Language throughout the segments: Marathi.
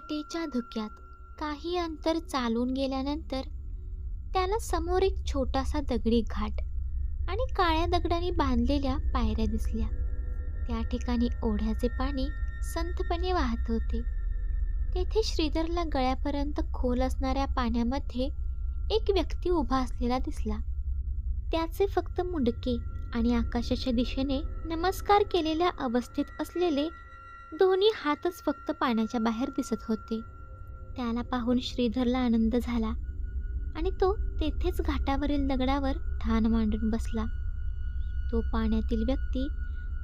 पहाटेच्या धुक्यात काही अंतर चालून गेल्यानंतर त्याला समोर एक छोटासा दगडी घाट आणि काळ्या दगडांनी बांधलेल्या पायऱ्या दिसल्या. त्या ठिकाणी ओढ्याचे पाणी संथपणे वाहत होते. तेथे श्रीधरला गळ्यापर्यंत खोल असणाऱ्या पाण्यामध्ये एक व्यक्ती उभा असलेला दिसला. त्याचे फक्त मुंडके आणि आकाशाच्या दिशेने नमस्कार केलेल्या अवस्थेत असलेले दोन्ही हातच फक्त पाण्याच्या बाहेर दिसत होते. त्याला पाहून श्रीधरला आनंद झाला आणि तो तेथेच घाटावरील दगडावर ठाण मांडून बसला. तो पाण्यातील व्यक्ती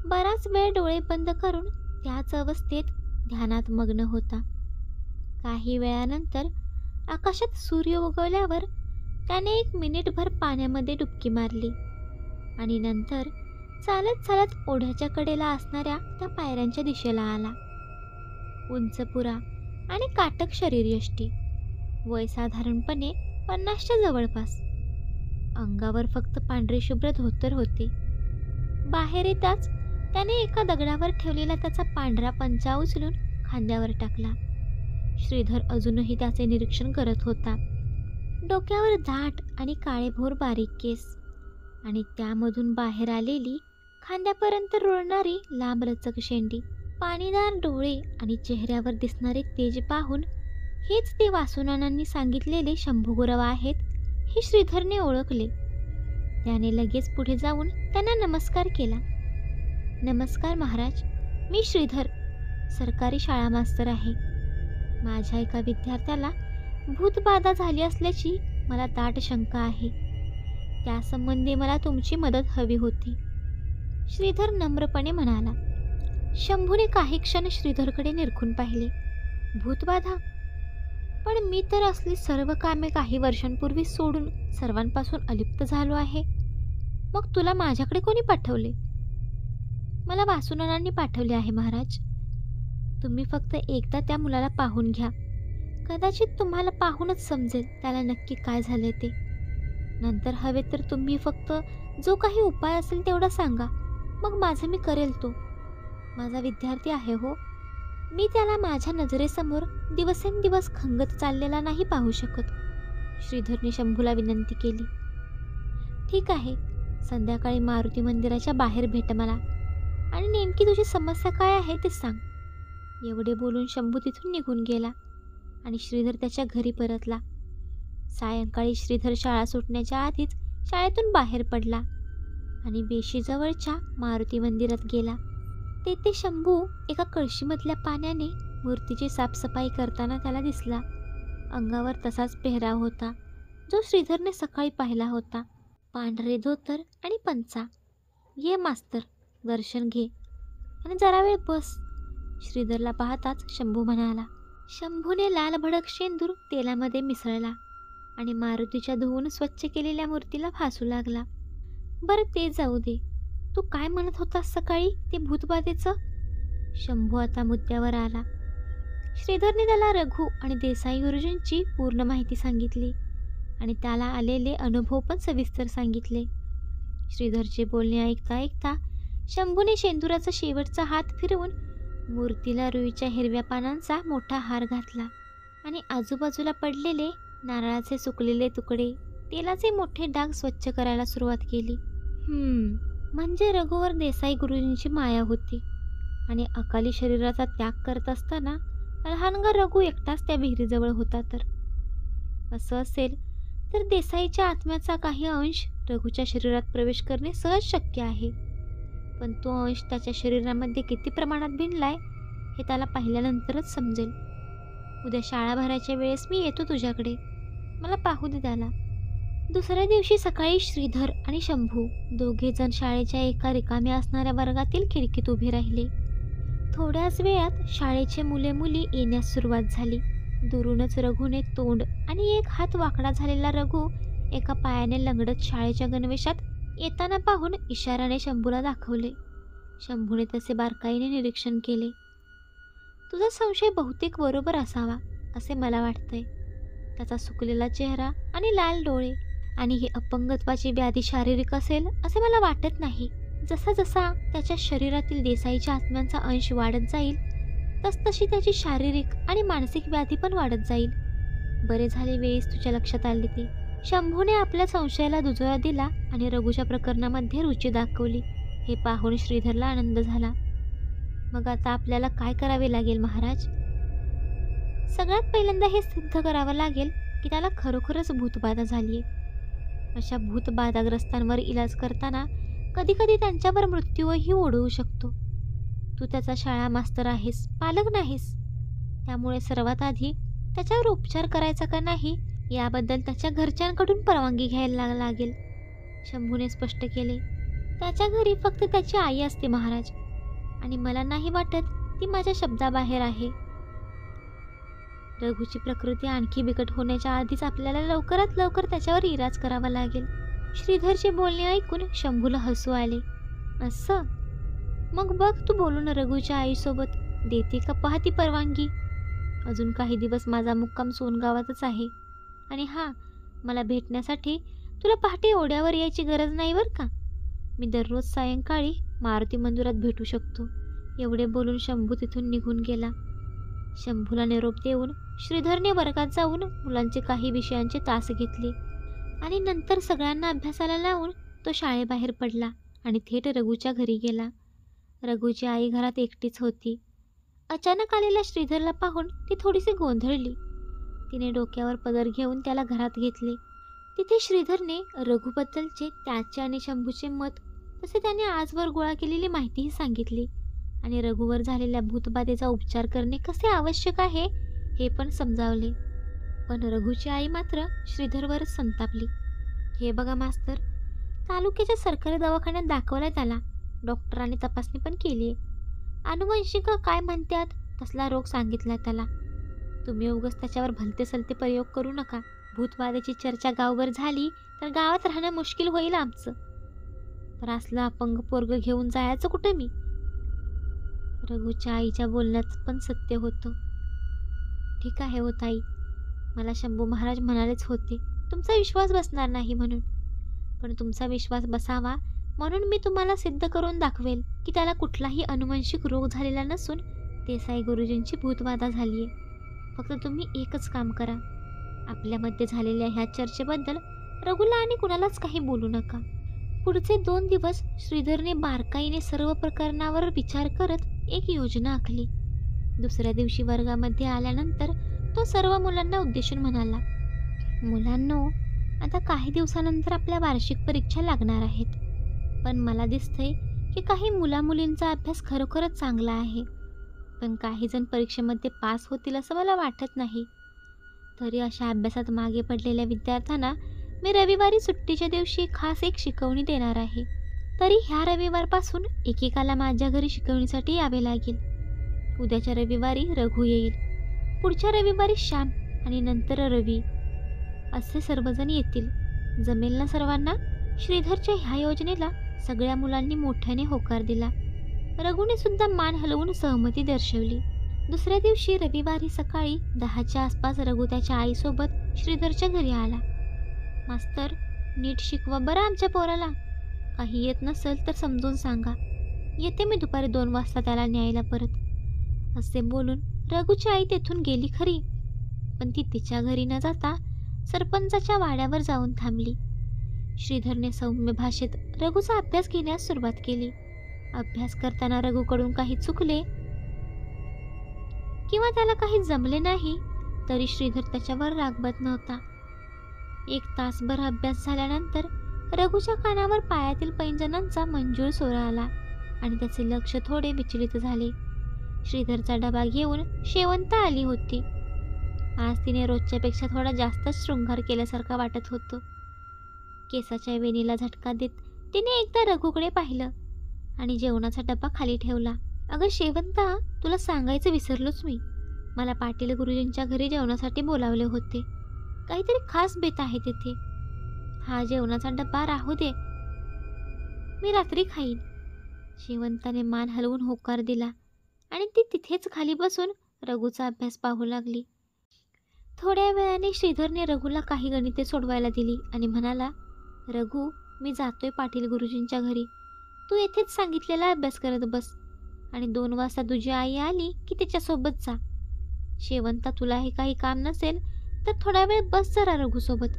बराच वेळ डोळे बंद करून त्याच अवस्थेत ध्यानात मग्न होता. काही वेळानंतर आकाशात सूर्य उगवल्यावर त्याने 1 मिनिटभर पाण्यामध्ये डुबकी मारली आणि नंतर चालत चालत ओढ्याच्या कडेला असणाऱ्या त्या पायऱ्यांच्या दिशेला आला. उंचपुरा आणि काटक शरीरयष्टी, वय साधारणपणे 50च्या जवळपास. अंगावर फक्त पांढरे शुभ्र धोतर होते. बाहेर येताच त्याने एका दगडावर ठेवलेला त्याचा पांढरा पंचा उचलून खांद्यावर टाकला. श्रीधर अजूनही त्याचे निरीक्षण करत होता. डोक्यावर दाट आणि काळेभोर बारीक केस आणि त्यामधून बाहेर आलेली खांद्यापर्यंत रुळणारी लांब लचक शेंडी, पाणीदार डोळे आणि चेहऱ्यावर दिसणारे तेज पाहून हेच ते वासुनानांनी सांगितलेले शंभूगुरव आहेत हे श्रीधरने ओळखले. त्याने लगेच पुढे जाऊन त्यांना नमस्कार केला. नमस्कार महाराज, मी श्रीधर, सरकारी शाळा मास्तर आहे. माझ्या एका विद्यार्थ्याला भूतबाधा झाली असल्याची मला दाट शंका आहे. त्यासंबंधी मला तुमची मदत हवी होती, श्रीधर नम्रपणे म्हणाला. शंभूने काही क्षण श्रीधरकडे निरखून पाहिले. भूतबाधा? पण मी तर असली सर्व कामे काही वर्षांपूर्वी सोडून सर्वांपासून अलिप्त झालो आहे. मग तुला माझ्याकडे कोणी पाठवले? मला वासुनानांनी पाठवले आहे महाराज. तुम्ही फक्त एकदा त्या मुलाला पाहून घ्या. कदाचित तुम्हाला पाहूनच समजेल त्याला नक्की काय झाले ते. नंतर हवे तर तुम्ही फक्त जो काही उपाय असेल तेवढा सांगा, मग माझं मी करेल. तो माझा विद्यार्थी आहे हो. मी त्याला माझ्या नजरेसमोर दिवसेंदिवस खंगत चाललेला नाही पाहू शकत. श्रीधरने शंभूला विनंती केली. ठीक आहे, संध्याकाळी मारुती मंदिराच्या बाहेर भेट मला आणि नेमकी तुझी समस्या काय आहे ते सांग. एवढे बोलून शंभू तिथून निघून गेला आणि श्रीधर त्याच्या घरी परतला. सायंकाळी श्रीधर शाळा सुटण्याच्या आधीच शाळेतून बाहेर पडला आणि वेशीजवळच्या मारुती मंदिरात गेला. तेथे शंभू एका कळशीमधल्या पाण्याने मूर्तीची साफसफाई करताना त्याला दिसला. अंगावर तसाच पेहराव होता जो श्रीधरने सकाळी पाहिला होता. पांढरे धोतर आणि पंचा. ये मास्तर, दर्शन घे आणि जरा वेळ बस, श्रीधरला पाहताच शंभू म्हणाला. शंभूने लाल भडक शेंदूर तेलामध्ये मिसळला आणि मारुतीच्या धुवून स्वच्छ केलेल्या मूर्तीला फासू लागला. बरं ते जाऊ दे, तू काय म्हणत होतास सकाळी ते भूतबाधेचं? शंभू आता मुद्द्यावर आला. श्रीधरने त्याला रघु आणि देसाई गुरुजींची पूर्ण माहिती सांगितली आणि त्याला आलेले अनुभव पण सविस्तर सांगितले. श्रीधरचे बोलणे ऐकता ऐकता शंभूने शेंदुराचा शेवटचा हात फिरवून मूर्तीला रुईच्या हिरव्या पानांचा मोठा हार घातला आणि आजूबाजूला पडलेले नारळाचे सुकलेले तुकडे, तेलाचे मोठे डाग स्वच्छ करायला सुरुवात केली. म्हणजे रघुवर देसाई गुरुजींची माया होती आणि अकाली शरीराचा त्याग करत असताना लहानगा रघु एकटाच त्या विहिरीजवळ होता. तर असं असेल तर देसाईच्या आत्म्याचा काही अंश रघुच्या शरीरात प्रवेश करणे सहज शक्य आहे. पण तो अंश त्याच्या शरीरामध्ये किती प्रमाणात भिनलाय हे त्याला पाहिल्यानंतरच समजेल. उद्या शाळा भरायच्या वेळेस मी येतो तुझ्याकडे, मला पाहू दे त्याला. दुसऱ्या दिवशी सकाळी श्रीधर आणि शंभू दोघे जण शाळेच्या एका रिकाम्या असणाऱ्या वर्गातील खिडकीत उभे राहिले. थोड्याच वेळात शाळेचे मुले मुली येण्यास सुरुवात झाली. दुरूनच रघुने तोंड आणि एक हात वाकडा झालेला रघु एका पायाने लंगडत शाळेच्या गणवेशात येताना पाहून इशाराने शंभूला दाखवले. शंभूने तसे बारकाईने निरीक्षण केले. तुझा संशय बहुतेक बरोबर असावा असे मला वाटतंय. त्याचा सुकलेला चेहरा आणि लाल डोळे आणि ही अपंगत्वाची व्याधी शारीरिक असेल असे मला वाटत नाही. जसा जसा त्याच्या शरीरातील देसाईच्या आत्म्यांचा अंश वाढत जाईल तसतशी त्याची शारीरिक आणि मानसिक व्याधी पण वाढत जाईल. बरे झाले वेळीच तुझ्या लक्षात आले ते. शंभूने आपल्या संशयाला दुजोरा दिला आणि रघुच्या प्रकरणामध्ये रुची दाखवली. हे पाहून श्रीधरला आनंद झाला. मग आता आपल्याला काय करावे लागेल महाराज? सगळ्यात पहिल्यांदा हे सिद्ध करावं लागेल की त्याला खरोखरच भूतबाधा झालीये. अशा भूतबाधाग्रस्तांवर इलाज करताना कधी कधी त्यांच्यावर मृत्यूही ओढवू शकतो. तू त्याचा शाळा मास्तर आहेस, पालक नाहीस. त्यामुळे सर्वात आधी त्याच्यावर उपचार करायचा का नाही याबद्दल त्याच्या घरच्यांकडून परवानगी घ्यायला लागेल, शंभूने स्पष्ट केले. त्याच्या घरी फक्त त्याची आई असते महाराज, आणि मला नाही वाटत ती माझ्या शब्दाबाहेर आहे. रघुची प्रकृती आणखी बिकट होण्याच्या आधीच आपल्याला लवकरात लवकर त्याच्यावर इलाज करावा लागेल. श्रीधरचे बोलणे ऐकून शंभूला हसू आले. असं? मग बघ तू बोलून रघुच्या आईसोबत देते का पहा ती परवानगी. अजून काही दिवस माझा मुक्काम सोनगावातच आहे. आणि हां, मला भेटण्यासाठी तुला पहाटे ओढ्यावर यायची गरज नाही बरं का. मी दररोज सायंकाळी मारुती मंदिरात भेटू शकतो. एवढे बोलून शंभू तिथून निघून गेला. शंभूला निरोप देऊन श्रीधरने वर्गात जाऊन मुलांचे काही विषयांचे तास घेतले आणि नंतर सगळ्यांना अभ्यासाला लावून तो शाळेबाहेर पडला आणि थेट रघुच्या घरी गेला. रघुची आई घरात एकटीच होती. अचानक आलेल्या श्रीधरला पाहून ती थोडीशी गोंधळली. तिने डोक्यावर पदर घेऊन त्याला घरात घेतले. तिथे श्रीधरने रघुबद्दलचे त्याचे आणि शंभूचे मत, तसे त्याने आजवर गोळा केलेली माहितीही सांगितली आणि रघुवर झालेल्या भूतबाधेचा उपचार करणे कसे आवश्यक आहे हे पण समजावले. पण रघुची आई मात्र श्रीधरवरच संतापली. हे बघा मास्तर, तालुक्याच्या सरकारी दवाखान्यात दाखवलाय त्याला. डॉक्टरांनी तपासणी पण केली आहे. अनुवंशिक काय म्हणतात तसला रोग सांगितलाय त्याला. तुम्ही उगाच त्याच्यावर भलते सलते प्रयोग करू नका. भूतबाधेची चर्चा गावभर झाली तर गावात राहणं मुश्किल होईल आमचं. तर असलं अपंग पोरग घेऊन जायचं कुठे मी? रघुच्या आईच्या बोलण्यात पण सत्य होतं. ठीक आहे हो ताई, मला शंभू महाराज म्हणालेच होते तुमचा विश्वास बसणार नाही म्हणून. पण तुमचा विश्वास बसावा म्हणून मी तुम्हाला सिद्ध करून दाखवेल की त्याला कुठलाही अनुवंशिक रोग झालेला नसून देसाई गुरुजींची भूतबाधा झाली आहे. फक्त तुम्ही एकच काम करा, आपल्यामध्ये झालेल्या ह्या चर्चेबद्दल रघुला आणि कुणालाच काही बोलू नका. पुढचे 2 दिवस श्रीधरने बारकाईने सर्व प्रकरणावर विचार करत एक योजना आखली. दुसऱ्या दिवशी वर्गामध्ये आल्यानंतर तो सर्व मुलांना उद्देशून म्हणाला, मुलांनो, आता काही दिवसानंतर आपल्या वार्षिक परीक्षा लागणार आहेत. पण मला दिसतंय की काही मुलामुलींचा अभ्यास खरोखरच चांगला आहे. पण काही जण परीक्षेमध्ये पास होतील असं मला वाटत नाही. तरी अशा अभ्यासात मागे पडलेल्या विद्यार्थ्यांना मी रविवारी सुट्टीच्या दिवशी खास एक शिकवणी देणार आहे. तरी ह्या रविवारपासून एकेकाला माझ्या घरी शिकवणीसाठी यावे लागेल. उद्याच्या रविवारी रघु येईल, पुढच्या रविवारी श्याम आणि नंतर रवी, असे सर्वजण येतील. जमेल ना सर्वांना? श्रीधरच्या ह्या योजनेला सगळ्या मुलांनी मोठ्याने होकार दिला. रघुने सुद्धा मान हलवून सहमती दर्शवली. दुसऱ्या दिवशी रविवारी सकाळी 10च्या आसपास रघु त्याच्या आईसोबत श्रीधरच्या घरी आला. मास्तर, नीट शिकवा बरं आमच्या पोराला. काही येत नसेल तर समजून सांगा. येते मी दुपारी 2 वाजता त्याला न्यायला परत. असे बोलून रघुची आई तेथून गेली खरी, पण ती तिच्या घरी न जाता सरपंचाच्या वाड्यावर जाऊन थांबली. श्रीधरने सौम्य भाषेत रघुचा अभ्यास घेण्यास सुरुवात केली. अभ्यास करताना रघुकडून काही चुकले किंवा त्याला काही जमले नाही तरी श्रीधर त्याच्यावर रागवत नव्हता. 1 तासभर अभ्यास झाल्यानंतर रघुच्या कानावर पायातील पैंजणांचा मंजूळ सोरा आला आणि त्याचे लक्ष थोडे विचलित झाले. श्रीधरचा डबा घेऊन शेवंत आली होती. आज तिने रोजच्यापेक्षा थोडा जास्तच शृंगार केल्यासारखा वाटत होतं. केसाच्या वेणीला झटका देत तिने एकदा रघुकडे पाहिलं आणि जेवणाचा डबा खाली ठेवला. अगं शेवंता, तुला सांगायचं विसरलोच मी. मला पाटील गुरुजींच्या घरी जेवणासाठी बोलावले होते. काहीतरी खास बेत आहे तिथे. हा जेवणाचा डबा राहू दे, मी रात्री खाईन. शेवंताने मान हलवून होकार दिला आणि ती तिथेच खाली बसून रघुचा अभ्यास पाहू लागली. थोड्या वेळाने श्रीधरने रघुला काही गणिते सोडवायला दिली आणि म्हणाला, रघु, मी जातोय पाटील गुरुजींच्या घरी. तू येथेच सांगितलेला अभ्यास करत बस. आणि 2 वाजता तुझी आई आली की तिच्यासोबत जा. शेवंता तुला हे काही काम नसेल तर थोडा वेळ बस जरा रघुसोबत.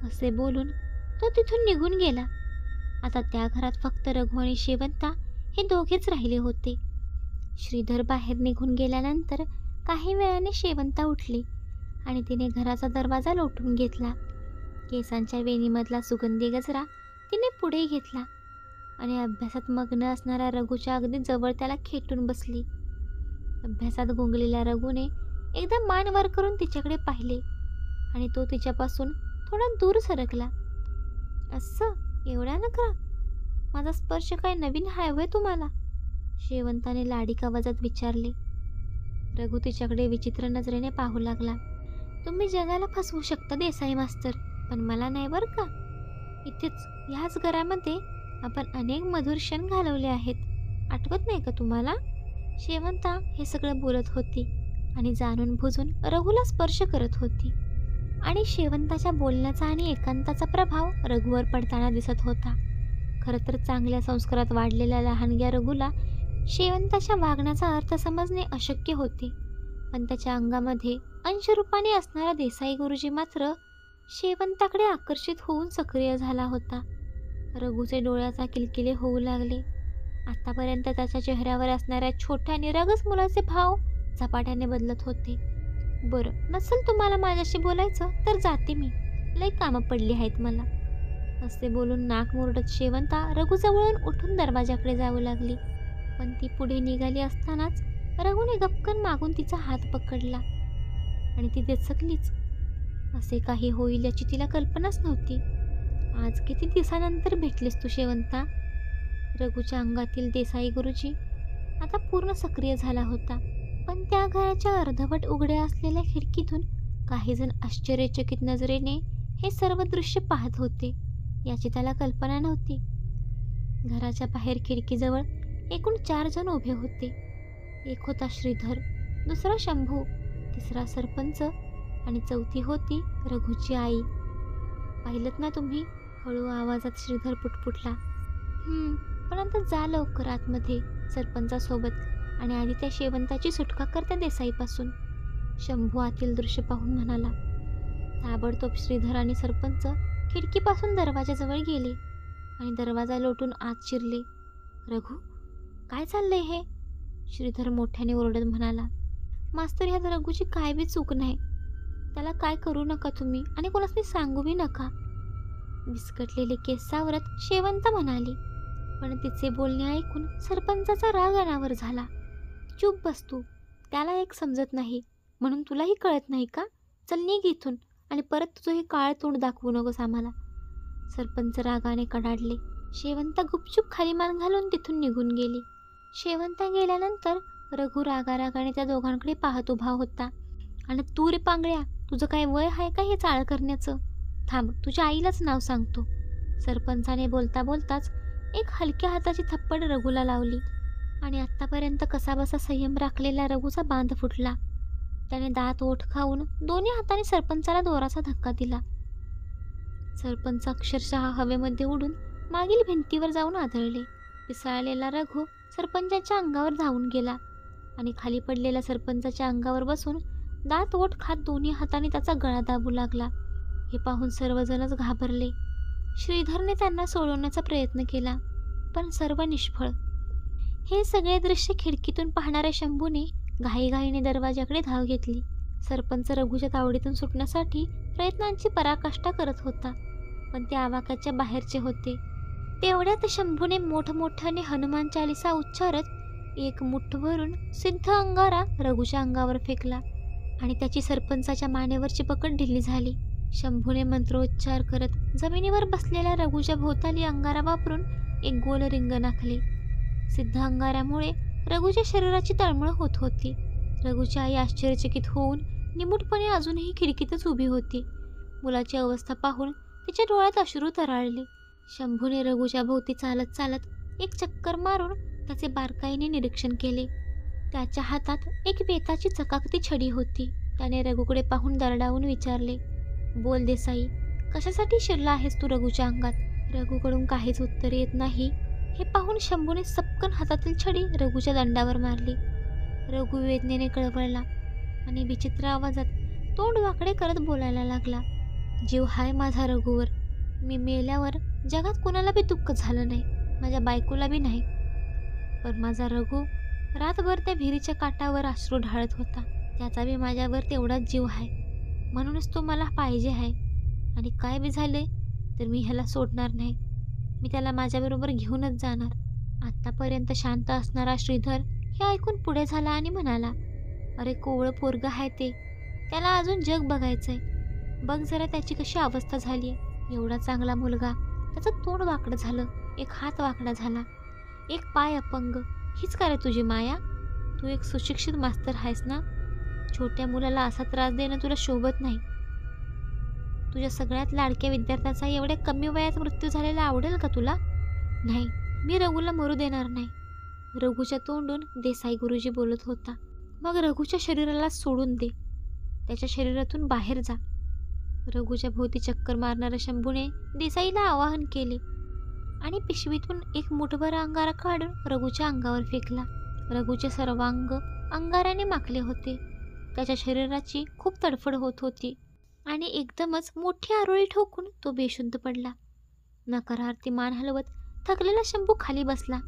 असे बोलून तो तिथून निघून गेला. आता त्या घरात फक्त रघु आणि शेवंता हे दोघेच राहिले होते. श्रीधर बाहेर निघून गेल्यानंतर काही वेळाने शेवंता उठली आणि तिने घराचा दरवाजा लोटून घेतला. केसांच्या वेणीमधला सुगंधी गजरा तिने पुढे घेतला आणि अभ्यासात मग्न असणाऱ्या रघुच्या अगदी जवळ त्याला खेटून बसली. अभ्यासात गुंगलेल्या रघुने एकदा मान वर करून तिच्याकडे पाहिले आणि तो तिच्यापासून थोडा दूर सरकला. असं एवढ्या नकरा? माझा स्पर्श काय नवीन हाय होय तुम्हाला? शेवंताने लाडिक आवाजात विचारले. रघु तिच्याकडे विचित्र नजरेने पाहू लागला. तुम्ही जगाला फसवू शकता देसाई मास्तर, पण मला नाही बरं का. इथेच ह्याच घरामध्ये आपण अनेक मधुर क्षण घालवले आहेत, आठवत नाही का तुम्हाला? शेवंता हे सगळं बोलत होती आणि जाणून बुजून रघुला स्पर्श करत होती. आणि शेवंताच्या बोलण्याचा आणि एकांताचा प्रभाव रघुवर पडताना दिसत होता. खरं तर चांगल्या संस्कारात वाढलेल्या लहानग्या रघुला शेवंताच्या वागण्याचा अर्थ समजणे अशक्य होते, पण त्याच्या अंगामध्ये अंशरूपाने असणारा देसाई गुरुजी मात्र शेवंताकडे आकर्षित होऊन सक्रिय झाला होता. रघुचे डोळ्याचा किलकिले होऊ लागले. आतापर्यंत त्याच्या चेहऱ्यावर असणाऱ्या छोट्या निरागस मुलाचे भाव झपाट्याने बदलत होते. बरं, नसेल तुम्हाला माझ्याशी बोलायचं तर जाते मी, लई कामं पडली आहेत मला. असे बोलून नाक मुरडत शेवंता रघुजवळून उठून दरवाजाकडे जाऊ लागली. पण ती पुढे निघाली असतानाच रघुने गपकन मागून तिचा हात पकडला आणि ती दचकलीच. असे काही होईल याची तिला कल्पनाच नव्हती. आज किती दिवसानंतर भेटलीस तू शेवंता? रघुच्या अंगातील देसाई गुरुजी आता पूर्ण सक्रिय झाला होता. पण त्या घराच्या अर्धवट उघड्या असलेल्या खिडकीतून काही जण आश्चर्यचकित नजरेने हे सर्व दृश्य पाहत होते याची त्याला कल्पना नव्हती. घराच्या बाहेर खिडकीजवळ एकूण 4 जण उभे होते. एक होता श्रीधर, दुसरा शंभू, तिसरा सरपंच आणि चौथी होती रघुची आई. पाहिलत ना तुम्ही? हळू आवाजात श्रीधर पुटपुटला. पण आता जा लवकर आतमध्ये सरपंचासोबत आणि आधी त्या शेवंताची सुटका करते देसाईपासून, शंभू आतील दृश्य पाहून म्हणाला. ताबडतोब श्रीधर आणि सरपंच खिडकीपासून दरवाजाजवळ गेले आणि दरवाजा लोटून आत शिरले. रघु, काय चाललंय हे? श्रीधर मोठ्याने ओरडत म्हणाला. मास्तर, ह्यात रघुची काय बी चूक नाही, त्याला काय करू नका तुम्ही आणि कोणासनी सांगूही नका. विस्कटलेले केस सावरत शेवंता म्हणाली. पण तिचे बोलणे ऐकून सरपंचाचा राग अनावर झाला. चूप बस तू, त्याला एक समजत नाही म्हणून तुलाही कळत नाही का? चल निघ इथून आणि परत तुझं हे काळ तोंड दाखवू नकोस आम्हाला. सरपंच रागाने कडाडले. शेवंता गुपचूप खाली मान घालून तिथून निघून गेली. शेवंता गेल्यानंतर रघु रागारागाने त्या दोघांकडे पाहत उभा होता. आणि तू रे पांगळ्या, तुझं काय वय आहे का हे चाळ करण्याचं? थांब, तुझ्या आईलाच नाव सांगतो. सरपंचाने बोलता बोलताच एक हलक्या हाताची थप्पड रघुला लावली आणि आत्तापर्यंत कसाबसा संयम राखलेला रघुचा बांध फुटला. त्याने दात ओठ खाऊन दोन्ही हाताने सरपंचाला दोराचा धक्का दिला. सरपंच अक्षरशः हवेमध्ये उडून मागील भिंतीवर जाऊन आदळले. पिसाळलेला रघु सरपंचाच्या अंगावर धावून गेला आणि खाली पडलेल्या सरपंचाच्या अंगावर बसून दात ओठ खात दोन्ही हाताने त्याचा गळा दाबू लागला. हे पाहून सर्वजणच घाबरले. श्रीधरने त्यांना सोडवण्याचा प्रयत्न केला, पण सर्व निष्फळ. हे सगळे दृश्य खिडकीतून पाहणाऱ्या शंभूने घाईघाईने दरवाजाकडे धाव घेतली. सरपंच रघुच्या तावडीतून सुटण्यासाठी प्रयत्नांची पराकाष्ठा करत होता, पण ते आवाक्याच्या बाहेरचे होते. तेवढ्यात शंभूने मोठमोठ्याने हनुमान चालिसा उच्चारत एक मुठभरून सिद्ध अंगारा रघुच्या अंगावर फेकला आणि त्याची सरपंचाच्या मानेवरची पकड ढिली झाली. शंभूने मंत्रोच्चार करत जमिनीवर बसलेल्या रघुच्या भोवताली अंगारा वापरून एक गोल रिंग नाखले. सिद्ध अंगारामुळे रघुच्या शरीराची तळमळ होत होती. रघुची आई आश्चर्यचकित होऊन निमूटपणे अजूनही खिडकीतच उभी होती. मुलाची अवस्था पाहून तिच्या डोळ्यात अश्रू तराळले. शंभूने रघुच्या भोवती चालत चालत एक चक्कर मारून त्याचे बारकाईने निरीक्षण केले. त्याच्या हातात एक बेताची चकाकती छडी होती. त्याने रघुकडे पाहून दरडावून विचारले, बोल देसाई, कशासाठी शिरला आहेस तू रघुच्या अंगात? रघुकडून काहीच उत्तर येत नाही हे पाहून शंभूने सपकन हातातील छडी रघुच्या दंडावर मारली. रघु वेदनेने कळवळला आणि विचित्र आवाजात तोंड वाकडे करत बोलायला लागला. जीव हाय माझा रघुवर. मी मेल्यावर जगात कोणाला बी दुःख झालं नाही, माझ्या बायकोला बी नाही. पण माझा रघु रातभर त्या विहिरीच्या काठावर अश्रू ढाळत होता. त्याचा बी माझ्यावर तेवढाच जीव आहे, म्हणूनच तो मला पाहिजे आहे. आणि काय बी झाले तर मी ह्याला सोडणार नाही. मी त्याला माझ्याबरोबर घेऊनच जाणार. आत्तापर्यंत शांत असणारा श्रीधर हे ऐकून पुढे झाला आणि म्हणाला, अरे कोवळं पोरग आहे ते, त्याला अजून जग बघायचंय. बघ जरा त्याची कशी अवस्था झाली आहे. एवढा चांगला मुलगा, त्याचं तोंड वाकडं झालं, एक हात वाकडा झाला, एक पाय अपंग. हीच का रे तुझी माया? तू एक सुशिक्षित मास्तर आहेस ना. छोट्या मुलाला असा त्रास देणं तुला शोभत नाही. तुझ्या सगळ्यात लाडक्या विद्यार्थ्याचा एवढ्या कमी वयात मृत्यू झालेला आवडेल का तुला? नाही, मी रघुला मरू देणार नाही. रघुच्या तोंडून देसाई गुरुजी बोलत होता. मग रघुच्या शरीराला सोडून दे, त्याच्या शरीरातून बाहेर जा. रघुच्या भोवती चक्कर मारणाऱ्या शंभूने देसाईला आवाहन केले आणि पिशवीतून एक मुठभर अंगारा काढून रघुच्या अंगावर फेकला. रघुचे सर्वांग अंगाराने माखले होते. त्याच्या शरीराची खूप तडफड होत होती आणि एकदमच मोठी आरोळी ठोकून तो बेशुद्ध पडला. नकारार्थी मान हलवत थकलेला शंभू खाली बसला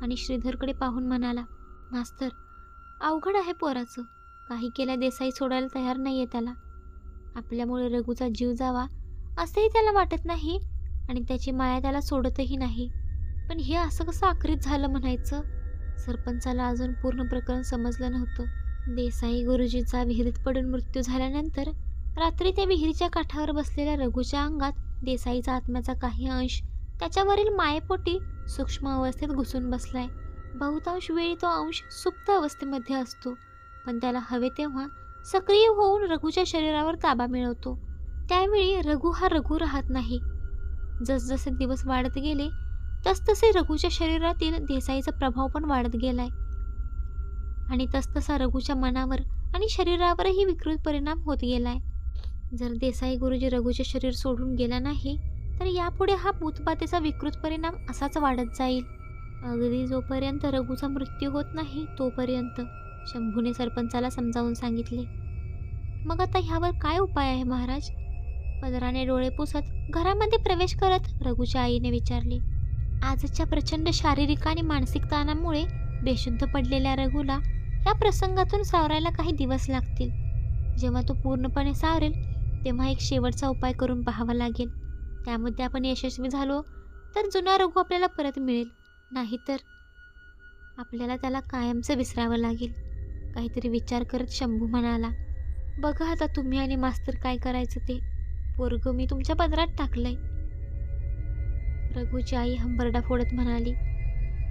आणि श्रीधरकडे पाहून म्हणाला, मास्तर, अवघड आहे पोराचं. काही केल्या देसाई सोडायला तयार नाहीये त्याला. आपल्यामुळे रघुचा जीव जावा असंही त्याला वाटत नाही आणि त्याची माया त्याला सोडतही नाही. पण हे असं कसं आखरीत झालं म्हणायचं? सरपंचाला अजून पूर्ण प्रकरण समजलं नव्हतं. देसाई गुरुजीचा विहिरीत पडून मृत्यू झाल्यानंतर रात्री त्या विहिरीच्या काठावर बसलेल्या रघुच्या अंगात देसाईचा आत्म्याचा काही अंश त्याच्यावरील मायेपोटी सूक्ष्म अवस्थेत घुसून बसलाय. बहुतांश वेळी तो अंश सुप्त अवस्थेमध्ये असतो, पण त्याला हवे तेव्हा सक्रिय होऊन रघुच्या शरीरावर ताबा मिळवतो. त्यावेळी रघु हा रघु राहत नाही. जसजसे दिवस वाढत गेले तसतसे रघुच्या शरीरातील देसाईचा प्रभाव पण वाढत गेलाय आणि तसतसा रघुच्या मनावर आणि शरीरावरही विकृत परिणाम होत गेलाय. जर देसाई गुरुजी रघुचे शरीर सोडून गेला नाही तर यापुढे हा भूतबाधेचा विकृत परिणाम असाच वाढत जाईल, अगदी जोपर्यंत रघुचा मृत्यू होत नाही तोपर्यंत, शंभूने सरपंचाला समजावून सांगितले. मग आता ह्यावर काय उपाय आहे महाराज? पदराने डोळे पुसत घरामध्ये प्रवेश करत रघुच्या आईने विचारले. आजच्या प्रचंड शारीरिक आणि मानसिक ताणामुळे बेशुद्ध पडलेल्या रघुला या प्रसंगातून सावरायला काही दिवस लागतील. जेव्हा तो पूर्णपणे सावरेल तेव्हा एक शेवटचा उपाय करून पाहावा लागेल. त्यामध्ये आपण यशस्वी झालो तर जुना रघु आपल्याला परत मिळेल, नाहीतर आपल्याला त्याला कायमचं विसरावं लागेल. काहीतरी विचार करत शंभू म्हणाला, बघा आता तुम्ही आणि मास्तर काय करायचं ते. पोरग मी तुमच्या पदरात टाकलंय. रघुची आई हंबरडा फोडत म्हणाली,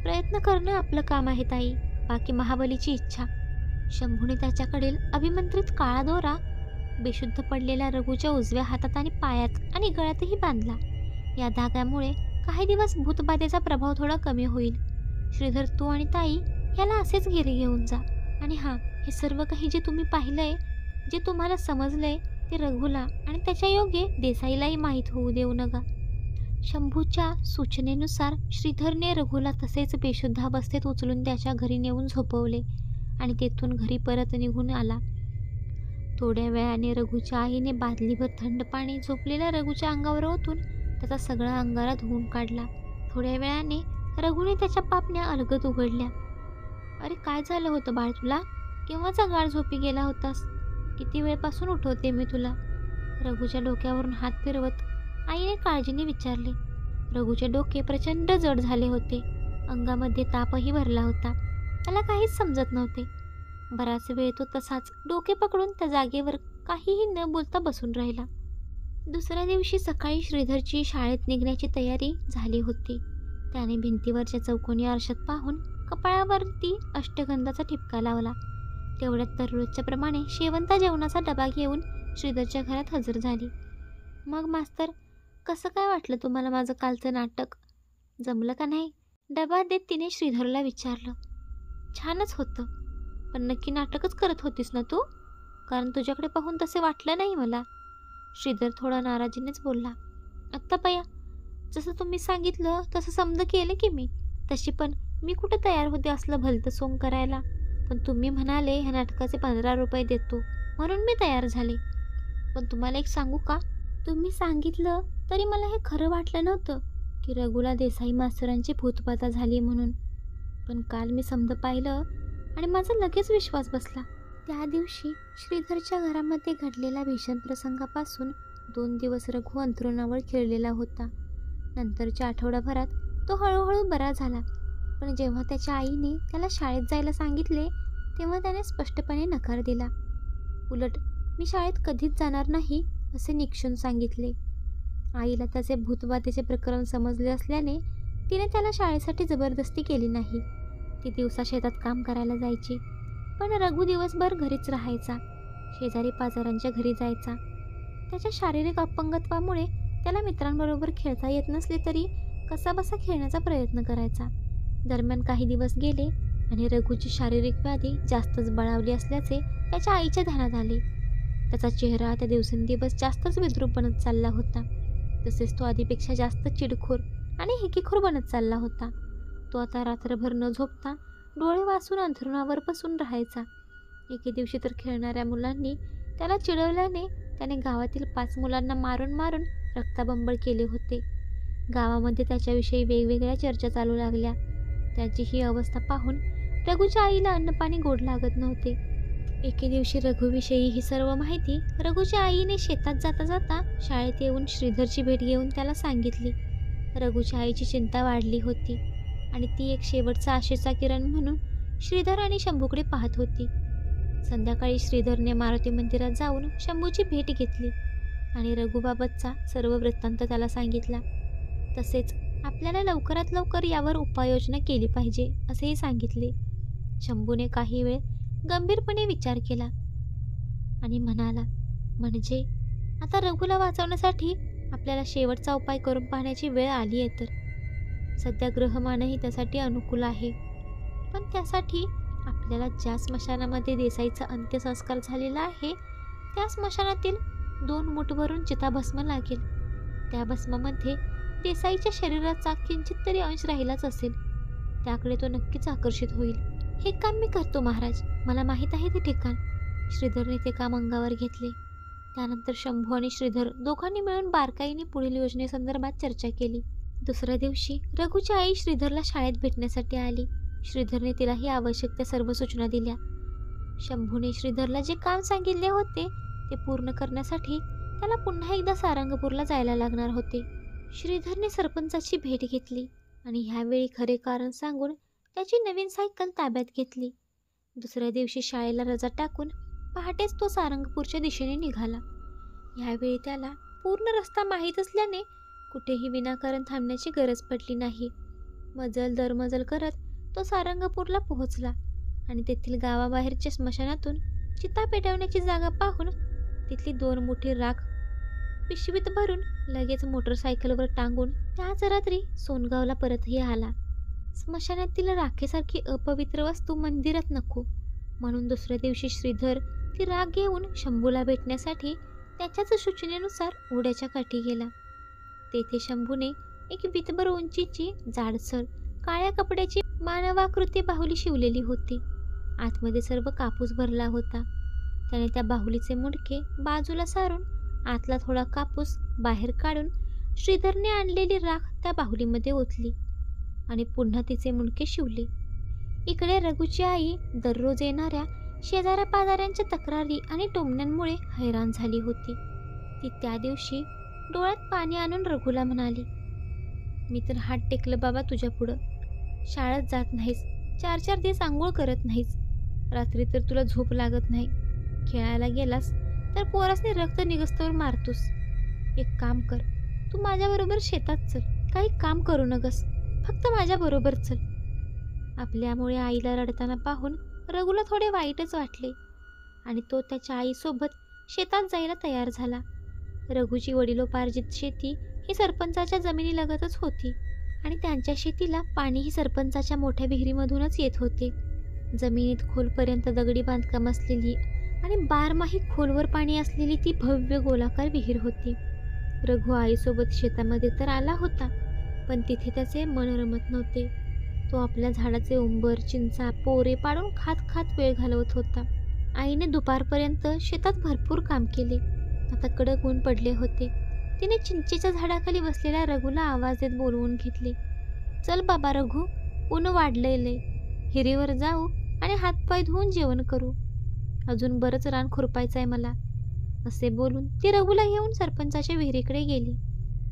प्रयत्न करणं आपलं काम आहे ताई, बाकी महाबलीची इच्छा. शंभूने त्याच्याकडील अभिमंत्रित काळा दोरा बेशुद्ध पडलेल्या रघुच्या उजव्या हातात आणि पायात आणि गळ्यातही बांधला. या धाग्यामुळे काही दिवस भूतबाधेचा प्रभाव थोडा कमी होईल. श्रीधर, तू आणि ताई याला असेच घरी घेऊन जा. आणि हां, हे सर्व काही जे तुम्ही पाहिलंय, जे तुम्हाला समजलंय ते रघुला आणि त्याच्या योगे देसाईलाही माहीत होऊ देऊ नका. शंभूच्या सूचनेनुसार श्रीधरने रघुला तसेच बेशुद्ध अवस्थेत उचलून त्याच्या घरी नेऊन झोपवले आणि तेथून घरी परत निघून आला. थोड्या वेळाने रघुच्या आईने बादलीभर थंड पाणी झोपलेल्या रघुच्या अंगावर ओतून त्याचा सगळा अंगारा धुवून काढला. थोड्या वेळाने रघुने त्याच्या पापण्या अलगद उघडल्या. अरे, काय झालं होतं बाळ तुला? केव्हाचा गाढ झोपी गेला होतास? किती वेळपासून उठवते मी तुला? रघुच्या डोक्यावरून हात फिरवत आईने काळजीने विचारले. रघुचे डोके प्रचंड जड झाले होते. अंगामध्ये तापही भरला होता. त्याला काहीच समजत नव्हते. बराच वेळ तो तसाच डोके पकडून त्या जागेवर काहीही न बोलता बसून राहिला. दुसऱ्या दिवशी सकाळी श्रीधरची शाळेत निघण्याची तयारी झाली होती. त्याने भिंतीवरच्या चौकोनी आरशात पाहून कपाळावरती अष्टगंधाचा ठिपका लावला. तेवढ्यात दररोजच्या प्रमाणे शेवंता जेवणाचा डबा घेऊन श्रीधरच्या घरात हजर झाली. मग मास्तर, कसं काय वाटलं तुम्हाला माझं कालचं नाटक? जमलं का नाही? डबा देत तिने श्रीधरला विचारलं. छानच होतं, पण नक्की नाटकच करत होतीस ना तू? कारण तुझ्याकडे पाहून तसे वाटलं नाही मला. श्रीधर थोडा नाराजीनेच बोलला. आत्ता बया, जसं तुम्ही सांगितलं तसं समज केलं की मी. तशी पण मी कुठे तयार होते असलं भलतं सोंग करायला. पण तुम्ही म्हणाले ह्या नाटकाचे 15 रुपये देतो म्हणून मी तयार झाले. पण तुम्हाला एक सांगू का? तुम्ही सांगितलं तरी मला हे खरं वाटलं नव्हतं की रघुला देसाई मास्तरांची भूतबाधा झाली म्हणून. पण काल मी समज पाहिलं आणि माझा लगेच विश्वास बसला. त्या दिवशी श्रीधरच्या घरामध्ये घडलेल्या भीषण प्रसंगापासून 2 दिवस रघु अंथरुणावर खिळलेला होता. नंतरच्या आठवडाभरात तो हळूहळू बरा झाला. पण जेव्हा त्याच्या आईने त्याला शाळेत जायला सांगितले तेव्हा त्याने स्पष्टपणे नकार दिला. उलट मी शाळेत कधीच जाणार नाही असे निक्षून सांगितले. आईला त्याचे भूतबाधेचे प्रकरण समजले असल्याने तिने त्याला शाळेसाठी जबरदस्ती केली नाही. ती दिवसा शेतात काम करायला जायची, पण रघु दिवसभर घरीच राहायचा. शेजारी पाजारांच्या घरी जायचा. त्याच्या शारीरिक अपंगत्वामुळे त्याला मित्रांबरोबर खेळता येत नसले तरी कसाबसा खेळण्याचा प्रयत्न करायचा. दरम्यान काही दिवस गेले आणि रघुची शारीरिक व्याधी जास्तच बळावली असल्याचे त्याच्या आईच्या ध्यानात आले. त्याचा चेहरा त्या दिवसेंदिवस जास्तच विद्रूप बनत चालला होता. तसेच तो आधीपेक्षा जास्त चिडखोर आणि हिकीखोर बनत चालला होता. तो आता रात्रभर न झोपता डोळे वासून अंथरुणावर बसून राहायचा. एके दिवशी तर खेळणाऱ्या मुलांनी त्याला चिडवल्याने त्याने गावातील 5 मुलांना मारून मारून रक्ताबंबळ केले होते. गावामध्ये त्याच्याविषयी वेगवेगळ्या चर्चा चालू लागल्या. त्याची ही अवस्था पाहून रघुच्या आईला अन्नपाणी गोड लागत नव्हते. एके दिवशी रघुविषयी ही सर्व माहिती रघुच्या आईने शेतात जाता जाता शाळेत येऊन श्रीधरची भेट घेऊन त्याला सांगितली. रघुच्या आईची चिंता वाढली होती आणि ती एक शेवटचा आशेचा किरण म्हणून श्रीधर आणि शंभूकडे पाहत होती. संध्याकाळी श्रीधरने मारुती मंदिरात जाऊन शंभूची भेट घेतली आणि रघुबाबतचा सर्व वृत्तांत त्याला सांगितला. तसेच आपल्याला लवकरात लवकर यावर उपाययोजना केली पाहिजे असेही सांगितले. शंभूने काही वेळ गंभीरपणे विचार केला आणि म्हणाला, म्हणजे आता रघुला वाचवण्यासाठी आपल्याला शेवटचा उपाय करून पाहण्याची वेळ आली आहे. तर सध्या ग्रहमानही त्यासाठी अनुकूल आहे. पण त्यासाठी आपल्याला ज्या स्मशानामध्ये देसाईचा अंत्यसंस्कार झालेला आहे त्या स्मशानातील 2 मूठभरून चिताभस्म लागेल. त्या भस्मामध्ये देसाईच्या शरीराचा किंचित तरी अंश राहिलाच असेल. त्याकडे तो नक्कीच आकर्षित होईल. हे काम मी करतो महाराज, मला माहीत आहे ते ठिकाण. श्रीधरने ते काम अंगावर घेतले. त्यानंतर शंभू आणि श्रीधर दोघांनी मिळून बारकाईने पुढील योजनेसंदर्भात चर्चा केली. दुसऱ्या दिवशी रघुची आई श्रीधरला शाळेत भेटण्यासाठी आली. श्रीधरने तिलाही आवश्यक त्या सर्व सूचना दिल्या. शंभूने श्रीधरला जे काम सांगितले होते ते पूर्ण करण्यासाठी त्याला पुन्हा एकदा सारंगपूरला जायला लागणार होते. श्रीधरने सरपंचाची भेट घेतली आणि ह्यावेळी खरे कारण सांगून त्याची नवीन सायकल ताब्यात घेतली. दुसऱ्या दिवशी शाळेला रजा टाकून पहाटेच तो सारंगपूरच्या दिशेने निघाला. ह्यावेळी त्याला पूर्ण रस्ता माहीत असल्याने कुठेही विनाकारण थांबण्याची गरज पडली नाही. मजल दरमजल करत तो सारंगपूरला पोहोचला आणि तेथील गावाबाहेरच्या स्मशानातून चिता पेटवण्याची जागा पाहून तिथली 2 मोठी राख पिशवीत भरून लगेच मोटरसायकलवर टांगून त्याच रात्री सोनगावला परतही आला. स्मशानातील राखेसारखी अपवित्र वस्तू मंदिरात नको म्हणून दुसऱ्या दिवशी श्रीधर ती राख घेऊन शंभूला भेटण्यासाठी त्याच्याच सूचनेनुसार ओढ्याच्या काठी गेला. तेथे शंभूने एक वितभर उंचीची जाडसर काळ्या कपड्याची मानवाकृती बाहुली शिवलेली होती. आतमध्ये सर्व कापूस भरला होता. त्याने त्या बाहुलीचे मुंडके बाजूला सारून आतला थोडा कापूस बाहेर काढून श्रीधरने आणलेली राख त्या बाहुलीमध्ये ओतली आणि पुन्हा तिचे मुंडके शिवले. इकडे रघुची आई दररोज येणाऱ्या शेजाऱ्या पाजाऱ्यांच्या तक्रारी आणि टोमण्यांमुळे हैराण झाली होती. ती त्या दिवशी डोळ्यात पाणी आणून रघुला म्हणाली, मी तर हात टेकलं बाबा तुझ्या पुढं. शाळेत जात नाहीस, 4-4 दिवस आंघोळ करत नाहीस, रात्री तर तुला झोप लागत नाही, खेळायला गेलास तर पोरासने रक्त निघस्तवर मारतोस. एक काम कर, तू माझ्याबरोबर शेतात चल, काही काम करू नकस, फक्त माझ्याबरोबर चल. आपल्यामुळे आईला रडताना पाहून रघुला थोडे वाईटच वाटले आणि तो त्याच्या आईसोबत शेतात जायला तयार झाला. रघुची वडिलोपार्जित शेती ही सरपंचाच्या जमिनीलगतच होती आणि त्यांच्या शेतीला पाणीही सरपंचाच्या मोठ्या विहिरीमधूनच येत होते. जमिनीत खोलपर्यंत दगडी बांधकाम असलेली आणि बारमाही खोलवर पाणी असलेली ती भव्य गोलाकार विहीर होती. रघु आईसोबत शेतामध्ये तर आला होता, पण तिथे त्याचे मन रमत नव्हते. तो आपल्या झाडाचे उंबर, चिंचा, पोरे पाडून खात खात वेळ घालवत होता. आईने दुपारपर्यंत शेतात भरपूर काम केले. आता कडक ऊन पडले होते. तिने चिंचेच्या झाडाखाली बसलेल्या रघुला आवाज देत बोलवून घेतले. चल बाबा रघु, ऊन वाढलेले, हिरीवर जाऊ आणि हातपाय धुवून जेवण करू. अजून बरंच रान खुरपायचं आहे मला. असे बोलून ती रघुला घेऊन सरपंचाच्या विहिरीकडे गेली.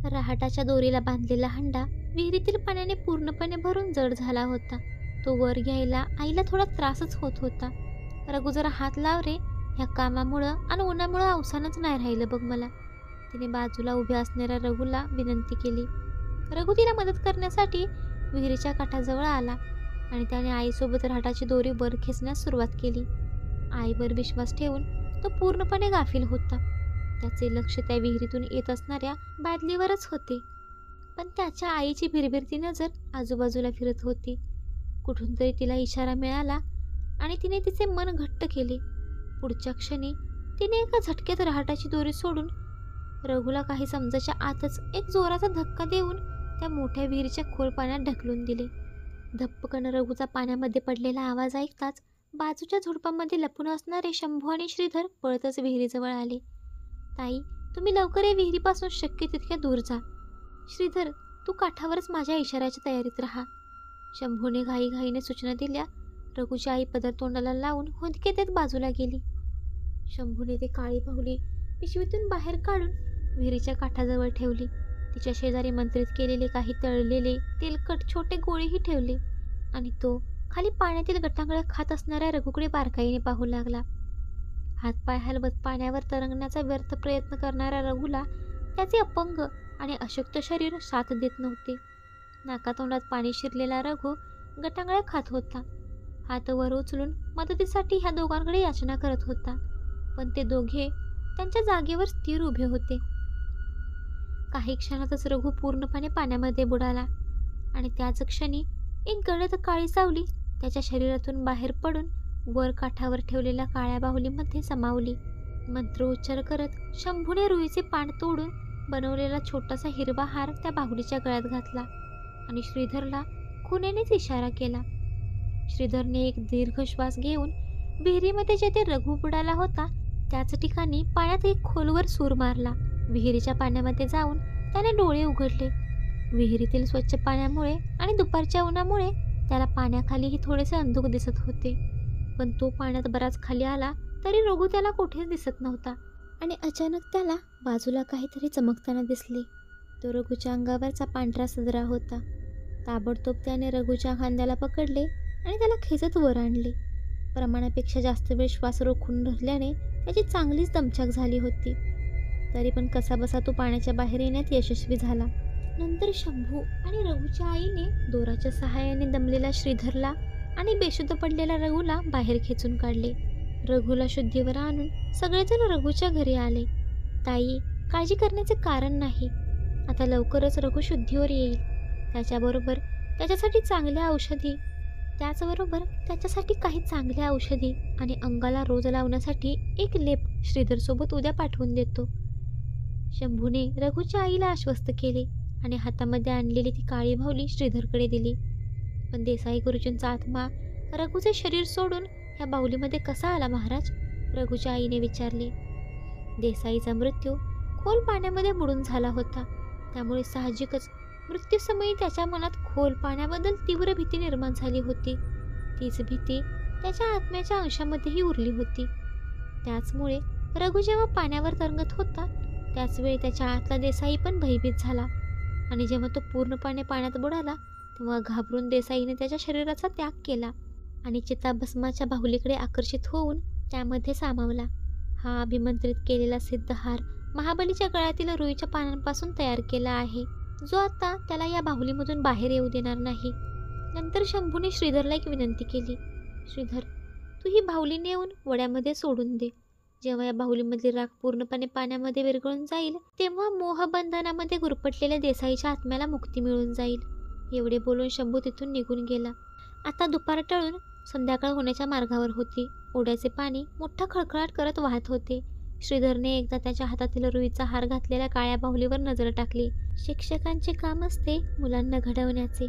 रहाटाच्या दोरीला बांधलेला हंडा विहिरीतील पाण्याने पूर्णपणे भरून जड झाला होता. तो वर घ्यायला आईला थोडा त्रासच होत होता. रघु जरा हात लाव रे, ह्या कामामुळं आणि उन्हामुळं अवसानच नाही राहिलं बघ मला. तिने बाजूला उभ्या असणाऱ्या रघुला विनंती केली. रघु तिला मदत करण्यासाठी विहिरीच्या काठाजवळ आला आणि त्याने आईसोबत रहाटाची दोरी वर खेचण्यास सुरुवात केली. आईवर विश्वास ठेवून तो पूर्णपणे गाफील होता. त्याचे लक्ष त्या विहिरीतून येत असणाऱ्या बादलीवरच होते. पण त्याच्या आईची भिरभिरती नजर आजूबाजूला फिरत होती. कुठून तरी तिला इशारा मिळाला आणि तिने तिचे मन घट्ट केले. पुढच्या क्षणी तिने एका झटक्यात रहाटाची दोरी सोडून रघुला काही समजायच्या आतच एक जोराचा धक्का देऊन त्या मोठ्या विहिरीच्या खोल पाण्यात ढकलून दिले. धप्पकन रघुचा पाण्यामध्ये पडलेला आवाज ऐकताच बाजूच्या झुडपामध्ये लपून असणारे शंभू आणि श्रीधर पळतच विहिरीजवळ आले. ताई, तुम्ही लवकर या विहिरीपासून शक्य तितक्या दूर जा. श्रीधर, तू काठावरच माझ्या इशाऱ्याच्या तयारीत राहा. शंभूने घाईघाईने सूचना दिल्या. रघुची आई पदर तोंडाला लावून हुंदके देत बाजूला गेली. शंभूने ते काळी बाहुली पिशवीतून बाहेर काढून विहिरीच्या काठाजवळ ठेवली. तिच्या शेजारी मंत्रित केलेले काही तळलेले तेलकट छोटे गोळेही ठेवले आणि तो खाली पाण्यातील गटांगळ्या खात असणाऱ्या रघुकडे बारकाईने पाहू लागला. हातपाय हलवत पाण्यावर तरंगण्याचा व्यर्थ प्रयत्न करणाऱ्या रघुला त्याचे अपंग आणि अशक्त शरीर साथ देत नव्हते. नाकातोंडात पाणी शिरलेला रघु गटांगळ्या खात होता. हात वर उचलून मदतीसाठी ह्या दोघांकडे याचना करत होता. पण ते दोघे त्यांच्या जागेवर स्थिर उभे होते. काही क्षणातच रघु पूर्णपणे पाण्यामध्ये बुडाला आणि त्याच क्षणी एक गडद काळी सावली त्याच्या शरीरातून बाहेर पडून वर काठावर ठेवलेल्या काळ्या बाहुलीमध्ये समावली. मंत्रोच्चार करत शंभूने रुईचे पान तोडून बनवलेला छोटासा हिरवा हार त्या बाहुलीच्या गळ्यात घातला आणि श्रीधरला खुणेनेच इशारा केला. श्रीधरने एक दीर्घ श्वास घेऊन विहिरीमध्ये जेथे रघु बुडाला होता त्याच ठिकाणी पाण्यात एक खोलवर सूर मारला. विहिरीच्या पाण्यामध्ये जाऊन त्याने डोळे उघडले. विहिरीतील स्वच्छ पाण्यामुळे आणि दुपारच्या उन्हामुळे त्याला पाण्याखालीही थोडेसे अंधुक दिसत होते. पण तो पाण्यात बराच खाली आला तरी रघु त्याला कुठेच दिसत नव्हता आणि अचानक त्याला बाजूला काहीतरी चमकताना दिसले. तो रघुच्या अंगावरचा पांढरा सदरा होता. ताबडतोब त्याने रघुच्या खांद्याला पकडले आणि त्याला खेचत वर आणले. प्रमाणापेक्षा जास्त वेळ श्वास रोखून धरल्याने त्याची चांगलीच दमछाक झाली होती. तरी पण कसाबसा तो पाण्याच्या बाहेर येण्यात यशस्वी झाला. नंतर शंभू आणि रघुच्या आईने दोराच्या सहाय्याने दमलेला श्रीधरला आणि बेशुद्ध पडलेल्या रघुला बाहेर खेचून काढले. रघुला शुद्धीवर आणून सगळेजण रघुच्या घरी आले. ताई, काळजी करण्याचे कारण नाही. आता लवकरच रघु शुद्धीवर येईल. त्याच्याबरोबर त्याच्यासाठी काही चांगल्या औषधी आणि अंगाला रोज लावण्यासाठी एक लेप श्रीधरसोबत उद्या पाठवून देतो. शंभूने रघुच्या आईला आश्वस्त केले आणि हातामध्ये आणलेली ती काळी बाहुली श्रीधरकडे दिली. पण देसाई गुरुजींचा आत्मा रघुचे शरीर सोडून ह्या बाहुलीमध्ये कसा आला महाराज? रघुच्या आईने विचारले. देसाईचा मृत्यू खोल पाण्यामध्ये बुडून झाला होता. त्यामुळे साहजिकच मृत्यूसमयी त्याच्या मनात खोल पाण्याबद्दल तीव्र भीती निर्माण झाली होती. तीच भीती त्याच्या आत्म्याच्या अंशामध्येही उरली होती. त्याचमुळे रघु जेव्हा पाण्यावर तरंगत होता त्याचवेळी त्याच्या आतला देसाई पण भयभीत झाला आणि जेव्हा तो पूर्णपणे पाण्यात बुडाला तेव्हा घाबरून देसाईने त्याच्या शरीराचा त्याग केला आणि चिताभस्माच्या बाहुलीकडे आकर्षित होऊन त्यामध्ये सामावला. हा अभिमंत्रित केलेला सिद्धहार महाबलीच्या गळ्यातील रुईच्या पानांपासून तयार केला आहे, जो आता त्याला या बाहुलीमधून बाहेर येऊ देणार नाही. नंतर शंभूने श्रीधरला एक विनंती केली. श्रीधर, तू ही बाहुली नेऊन वड्यामध्ये सोडून दे. जेव्हा या बाहुलीमधली राख पूर्णपणे पाण्यामध्ये विरघळून जाईल तेव्हा मोहबंधनामध्ये गुरफटलेल्या देसाईच्या आत्म्याला मुक्ती मिळून जाईल. एवढे बोलून शंभू तिथून निघून गेला. आता दुपार टळून संध्याकाळ होण्याच्या मार्गावर होती. ओढ्याचे पाणी मोठा खळखळाट करत वाहत होते. श्रीधरने एकदा त्याच्या हातातील रुईचा हार घातलेल्या काळ्या बाहुलीवर नजर टाकली. शिक्षकांचे काम असते मुलांना घडवण्याचे.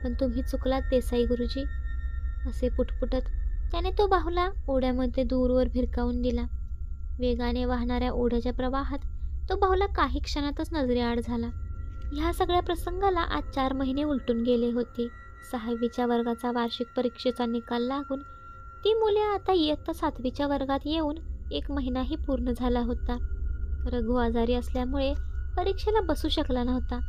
पण तुम्ही चुकलात देसाई गुरुजी, असे पुटपुटत त्याने तो बाहुला ओढ्यामध्ये दूरवर भिरकावून दिला. वेगाने वाहणाऱ्या ओढ्याच्या प्रवाहात तो बाहुला काही क्षणातच नजरेआड झाला. ह्या सगळ्या प्रसंगाला आज 4 महिने उलटून गेले होते. 6वीच्या वर्गाचा वार्षिक परीक्षेचा निकाल लागून ती मुले आता इयत्ता 7वीच्या वर्गात येऊन 1 महिनाही पूर्ण झाला होता. रघु आजारी असल्यामुळे परीक्षेला बसू शकला नव्हता,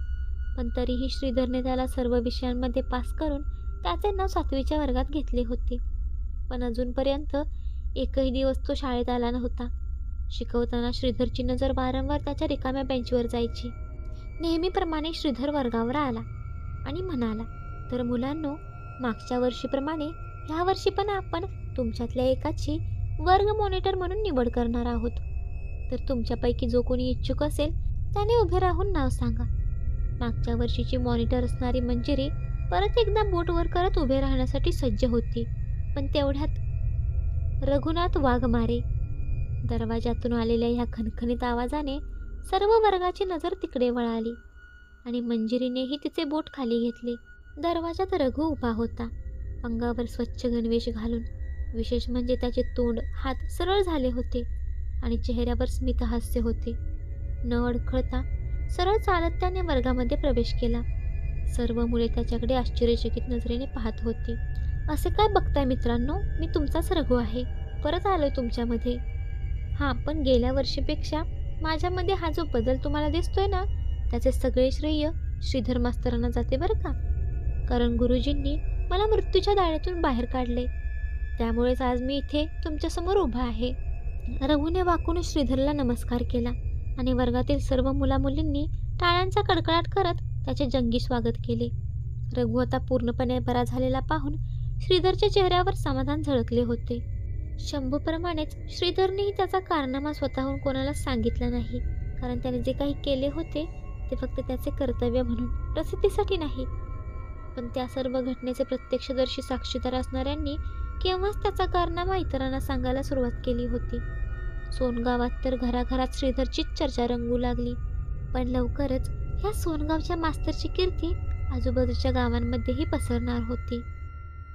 पण तरीही श्रीधरने त्याला सर्व विषयांमध्ये पास करून त्याचे नाव 7वीच्या वर्गात घेतले होते. पण अजूनपर्यंत एकही दिवस तो शाळेत आला नव्हता. शिकवताना श्रीधरची नजर वारंवार त्याच्या रिकाम्या बेंचवर जायची. नेहमीप्रमाणे श्रीधर वर्गावर आला आणि म्हणाला, तर मुलांनो, मागच्या वर्षीप्रमाणे ह्या वर्षी पण आपण तुमच्यातल्या एकाची वर्ग मॉनिटर म्हणून निवड करणार आहोत. तर तुमच्यापैकी जो कोणी इच्छुक असेल त्याने उभे राहून नाव सांगा. मागच्या वर्षीची मॉनिटर असणारी मंजिरी परत एकदा बोट वर करत उभे राहण्यासाठी सज्ज होती. पण तेवढ्यात रघुनाथ वाघमारे. दरवाजातून आलेल्या ह्या खणखणीत आवाजाने सर्व वर्गाची नजर तिकडे वळाली आणि मंजिरीनेही तिचे बोट खाली घेतले. दरवाजात रघु उभा होता, अंगावर स्वच्छ गणवेश घालून. विशेष म्हणजे त्याचे तोंड, हात सरळ झाले होते आणि चेहऱ्यावर स्मितहास्य होते. न अडखळता सरळ चालत त्याने वर्गामध्ये प्रवेश केला. सर्व मुले त्याच्याकडे आश्चर्यचकित नजरेने पाहत होती. असे काय बघताय मित्रांनो, मी तुमचाच रघु आहे, परत आलोय तुमच्यामध्ये. हां, पण गेल्या वर्षीपेक्षा माझ्यामध्ये हा जो बदल तुम्हाला दिसतोय ना, त्याचे सगळे श्रेय श्रीधर मास्तरांना जाते बरं का. कारण गुरुजींनी मला मृत्यूच्या दाढेतून बाहेर काढले, त्यामुळेच आज मी इथे तुमच्यासमोर उभा आहे. रघुने वाकून श्रीधरला नमस्कार केला आणि वर्गातील सर्व मुलामुलींनी टाळ्यांचा कडकडाट करत त्याचे जंगी स्वागत केले. रघु आता पूर्णपणे बरा झालेला पाहून श्रीधरच्या चेहऱ्यावर समाधान झळकले होते. शंभूप्रमाणेच श्रीधरनेही त्याचा कारनामा स्वतःहून कोणाला सांगितला नाही, कारण त्याने जे काही केले होते ते फक्त त्याचे कर्तव्य म्हणून, प्रसिद्धीसाठी नाही. पण त्या सर्व घटनेचे प्रत्यक्षदर्शी साक्षीदार असणाऱ्यांनी केव्हाच त्याचा कारनामा इतरांना सांगायला सुरुवात केली होती. सोनगावात तर घराघरात श्रीधरचीच चर्चा रंगू लागली. पण लवकरच ह्या सोनगावच्या मास्तरची कीर्ती आजूबाजूच्या गावांमध्येही पसरणार होती.